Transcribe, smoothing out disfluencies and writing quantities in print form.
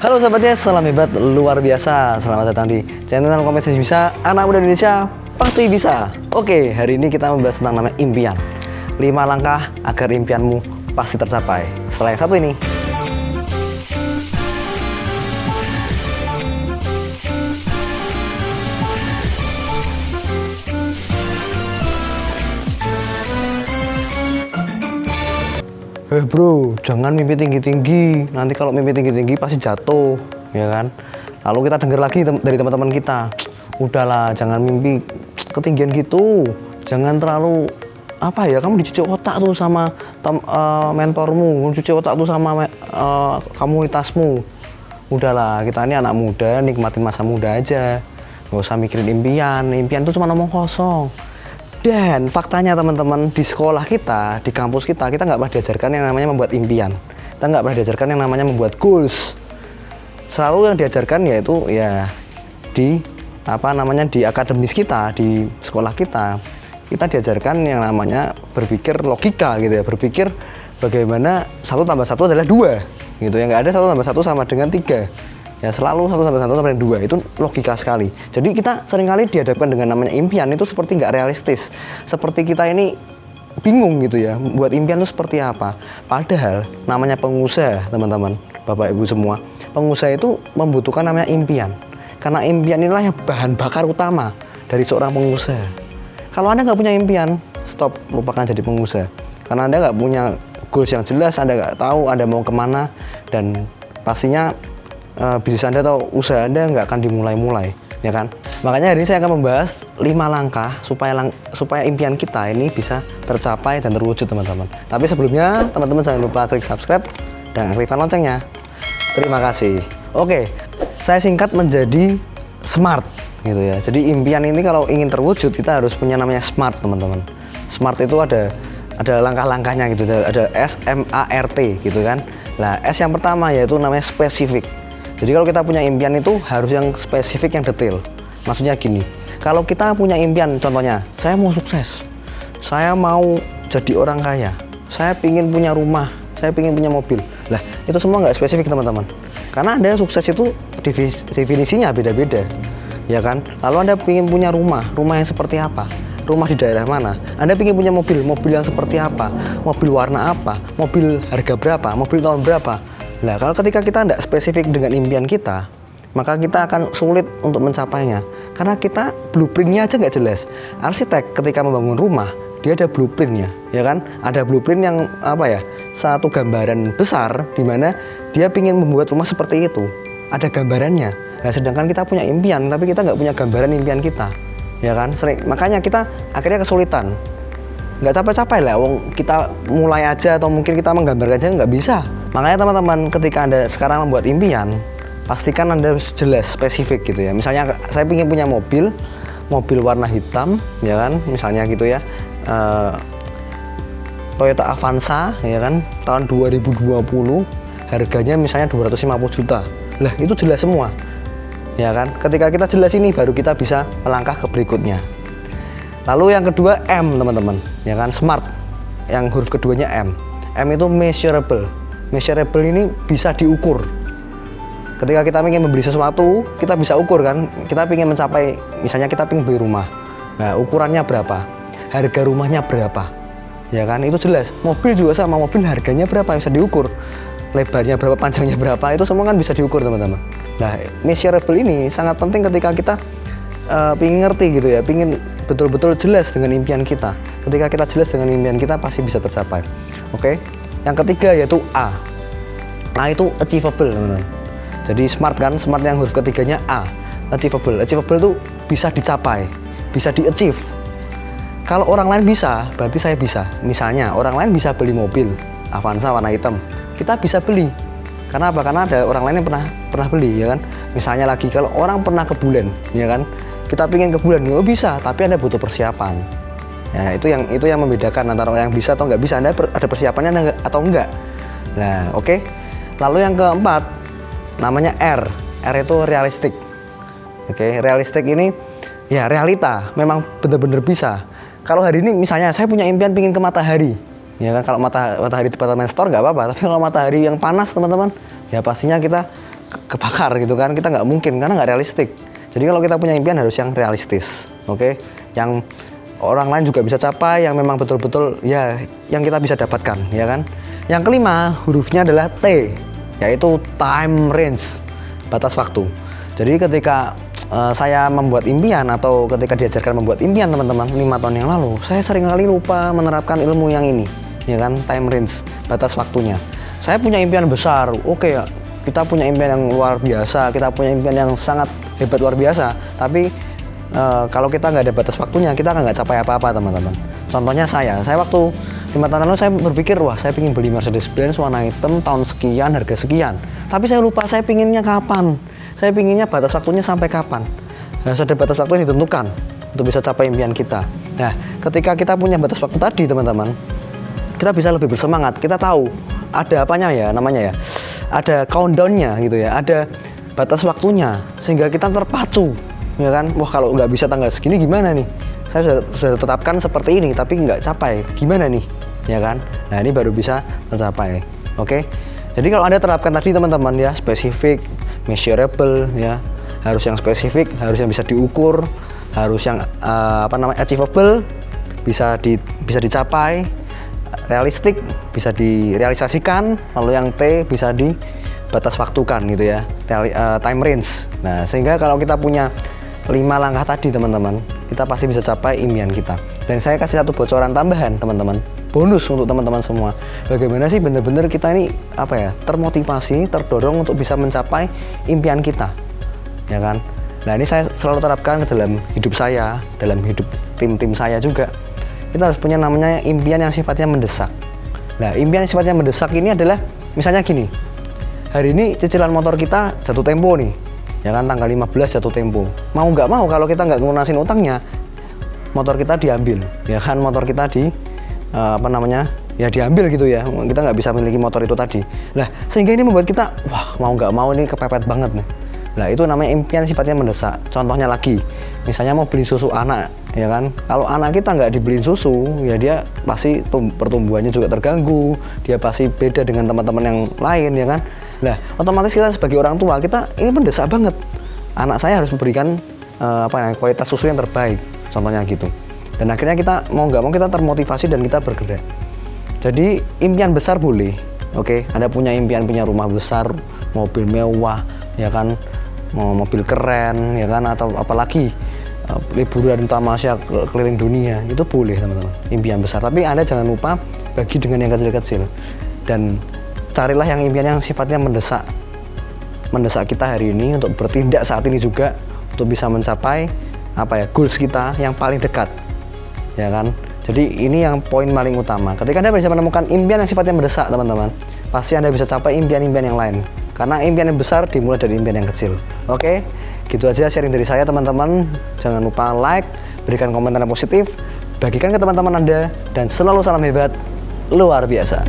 Halo sahabatnya, salam hebat luar biasa. Selamat datang di channel Kompetisi Bisa, anak muda Indonesia pasti bisa. Oke, hari ini kita membahas tentang namanya impian. 5 langkah agar impianmu pasti tercapai. Setelah yang satu ini. Bro, jangan mimpi tinggi-tinggi. Nanti kalau mimpi tinggi-tinggi pasti jatuh, ya kan? Lalu kita dengar lagi dari teman-teman kita. Udahlah, jangan mimpi ketinggian gitu. Jangan terlalu kamu dicuci otak tuh sama mentormu, dicuci otak tuh sama komunitasmu. Udahlah, kita ini anak muda, nikmatin masa muda aja. Gak usah mikirin impian. Impian itu cuma omong kosong. Dan faktanya teman-teman, di sekolah kita, di kampus kita nggak pernah diajarkan yang namanya membuat impian. Kita nggak pernah diajarkan yang namanya membuat goals. Selalu yang diajarkan yaitu ya di di akademis kita, di sekolah kita diajarkan yang namanya berpikir logika gitu ya, berpikir bagaimana 1 tambah 1 adalah 2 gitu ya, nggak ada 1 tambah 1 sama dengan 3. Ya selalu 1 tambah 1 tambah 2 itu logika sekali. Jadi kita seringkali dihadapkan dengan namanya impian itu seperti nggak realistis. Seperti kita ini bingung gitu ya, buat impian itu seperti apa. Padahal namanya pengusaha teman-teman, Bapak Ibu semua, pengusaha itu membutuhkan namanya impian. Karena impian inilah yang bahan bakar utama dari seorang pengusaha. Kalau Anda nggak punya impian, stop, lupakan jadi pengusaha. Karena Anda nggak punya goals yang jelas, Anda nggak tahu Anda mau kemana, dan pastinya bisnis Anda atau usaha Anda nggak akan dimulai-mulai, ya kan? Makanya hari ini saya akan membahas 5 langkah supaya impian kita ini bisa tercapai dan terwujud, teman-teman. Tapi sebelumnya, teman-teman jangan lupa klik subscribe dan aktifkan loncengnya. Terima kasih. Oke, saya singkat menjadi SMART, gitu ya. Jadi impian ini kalau ingin terwujud, kita harus punya namanya SMART, teman-teman. SMART itu ada langkah-langkahnya gitu, ada SMART, gitu kan. Nah, S yang pertama yaitu namanya spesifik. Jadi kalau kita punya impian itu harus yang spesifik, yang detail. Maksudnya gini, kalau kita punya impian, contohnya, saya mau sukses, saya mau jadi orang kaya, saya ingin punya rumah, saya ingin punya mobil. Lah, itu semua nggak spesifik, teman-teman. Karena Anda sukses itu definisinya beda-beda, ya kan? Lalu Anda ingin punya rumah yang seperti apa? Rumah di daerah mana? Anda ingin punya mobil yang seperti apa? Mobil warna apa? Mobil harga berapa? Mobil tahun berapa? Nah, kalau ketika kita tidak spesifik dengan impian kita, maka kita akan sulit untuk mencapainya. Karena kita blueprintnya aja nggak jelas. Arsitek ketika membangun rumah, dia ada blueprintnya, ya kan? Ada blueprint yang satu gambaran besar di mana dia ingin membuat rumah seperti itu. Ada gambarannya. Nah, sedangkan kita punya impian, tapi kita nggak punya gambaran impian kita, ya kan? Makanya kita akhirnya kesulitan. Nggak capek-capek lah, kita mulai aja atau mungkin kita menggambarkan aja nggak bisa. Makanya teman-teman, ketika Anda sekarang membuat impian, pastikan Anda harus jelas, spesifik gitu ya. Misalnya saya ingin punya mobil warna hitam, ya kan, misalnya gitu ya, Toyota Avanza, ya kan, tahun 2020, harganya misalnya 250 juta. Lah, itu jelas semua, ya kan. Ketika kita jelas ini, baru kita bisa melangkah ke berikutnya. Lalu yang kedua M, teman-teman, ya kan, SMART. Yang huruf keduanya M. M itu measurable. Measurable ini bisa diukur. Ketika kita ingin membeli sesuatu, kita bisa ukur kan. Kita ingin mencapai, misalnya kita ingin beli rumah. Nah, ukurannya berapa? Harga rumahnya berapa? Ya kan, itu jelas. Mobil juga sama, mobil harganya berapa bisa diukur. Lebarnya berapa, panjangnya berapa, itu semua kan bisa diukur, teman-teman. Nah, measurable ini sangat penting ketika kita ingin ngerti gitu ya, ingin betul-betul jelas dengan impian kita. Ketika kita jelas dengan impian kita, pasti bisa tercapai. Oke. Yang ketiga yaitu A. A itu achievable, teman-teman. Jadi SMART kan, SMART yang huruf ketiganya A. Achievable. Achievable itu bisa dicapai, bisa di-achieve. Kalau orang lain bisa, berarti saya bisa. Misalnya orang lain bisa beli mobil Avanza warna hitam, kita bisa beli. Karena apa? Karena ada orang lain yang pernah beli, ya kan. Misalnya lagi, kalau orang pernah ke bulan, ya kan, kita pingin ke bulan, bisa, tapi Anda butuh persiapan. Ya, itu yang membedakan antara yang bisa atau nggak bisa. Anda ada persiapannya atau enggak. Nah, oke. Lalu yang keempat namanya R. R itu realistik. Oke, realistik ini ya realita, memang benar-benar bisa. Kalau hari ini misalnya saya punya impian pingin ke matahari, ya kan, kalau matahari departemen store nggak apa-apa. Tapi kalau matahari yang panas, teman-teman, ya pastinya kita kebakar gitu kan, kita nggak mungkin karena nggak realistik. Jadi kalau kita punya impian harus yang realistis, oke? Yang orang lain juga bisa capai, yang memang betul-betul ya yang kita bisa dapatkan, ya kan? Yang kelima, hurufnya adalah T, yaitu time range, batas waktu. Jadi ketika saya membuat impian atau ketika diajarkan membuat impian teman-teman 5 tahun yang lalu, saya seringkali lupa menerapkan ilmu yang ini, ya kan, time range, batas waktunya. Saya punya impian besar, oke, kita punya impian yang luar biasa, kita punya impian yang sangat hebat luar biasa, tapi kalau kita nggak ada batas waktunya, kita nggak capai apa-apa teman-teman. Contohnya saya waktu 5 tahun lalu saya berpikir, wah saya ingin beli Mercedes-Benz warna hitam tahun sekian, harga sekian, tapi saya lupa saya pinginnya kapan. Saya pinginnya batas waktunya sampai kapan. Harus ada batas waktu yang ditentukan untuk bisa capai impian kita. Nah, ketika kita punya batas waktu tadi teman-teman, kita bisa lebih bersemangat. Kita tahu ada apanya ya, namanya ya, ada countdown-nya gitu ya, ada batas waktunya, sehingga kita terpacu, ya kan? Wah kalau nggak bisa tanggal segini gimana nih? Saya sudah tetapkan seperti ini, tapi nggak capai, gimana nih? Ya kan? Nah ini baru bisa tercapai. Oke? Jadi kalau Anda terapkan tadi teman-teman ya, spesifik, measurable ya, harus yang spesifik, harus yang bisa diukur, harus yang achievable, bisa dicapai, realistik, bisa direalisasikan, lalu yang T bisa di batas waktukan gitu ya, time range. Nah sehingga kalau kita punya 5 langkah tadi teman-teman, kita pasti bisa capai impian kita. Dan saya kasih satu bocoran tambahan teman-teman, bonus untuk teman-teman semua. Bagaimana sih benar-benar kita ini termotivasi, terdorong untuk bisa mencapai impian kita, ya kan? Nah ini saya selalu terapkan ke dalam hidup saya, dalam hidup tim-tim saya juga. Kita harus punya namanya impian yang sifatnya mendesak. Nah impian yang sifatnya mendesak ini adalah misalnya gini, hari ini cicilan motor kita jatuh tempo nih, ya kan, tanggal 15 jatuh tempo. Mau nggak mau kalau kita nggak ngunasin utangnya, motor kita diambil, ya kan, motor kita diambil gitu ya, kita nggak bisa memiliki motor itu tadi. Nah sehingga ini membuat kita mau nggak mau ini kepepet banget nih. Nah itu namanya impian sifatnya mendesak. Contohnya lagi, misalnya mau beli susu anak, ya kan, kalau anak kita nggak dibeliin susu, ya dia pasti pertumbuhannya juga terganggu, dia pasti beda dengan teman-teman yang lain, ya kan. Nah otomatis kita sebagai orang tua, kita ini mendesak banget, anak saya harus memberikan kualitas susu yang terbaik, contohnya gitu. Dan akhirnya kita mau nggak mau kita termotivasi dan kita bergerak. Jadi impian besar boleh, oke. Anda punya impian punya rumah besar, mobil mewah, ya kan, mobil keren, ya kan, atau apalagi liburan tamasya keliling dunia, itu boleh teman-teman, impian besar. Tapi Anda jangan lupa bagi dengan yang kecil-kecil, dan carilah yang impian yang sifatnya mendesak kita hari ini untuk bertindak saat ini juga untuk bisa mencapai goals kita yang paling dekat, ya kan. Jadi ini yang poin paling utama. Ketika Anda bisa menemukan impian yang sifatnya mendesak teman-teman, pasti Anda bisa capai impian-impian yang lain, karena impian yang besar dimulai dari impian yang kecil. Oke, gitu aja sharing dari saya teman-teman. Jangan lupa like, berikan komentar yang positif, bagikan ke teman-teman Anda, dan selalu salam hebat luar biasa.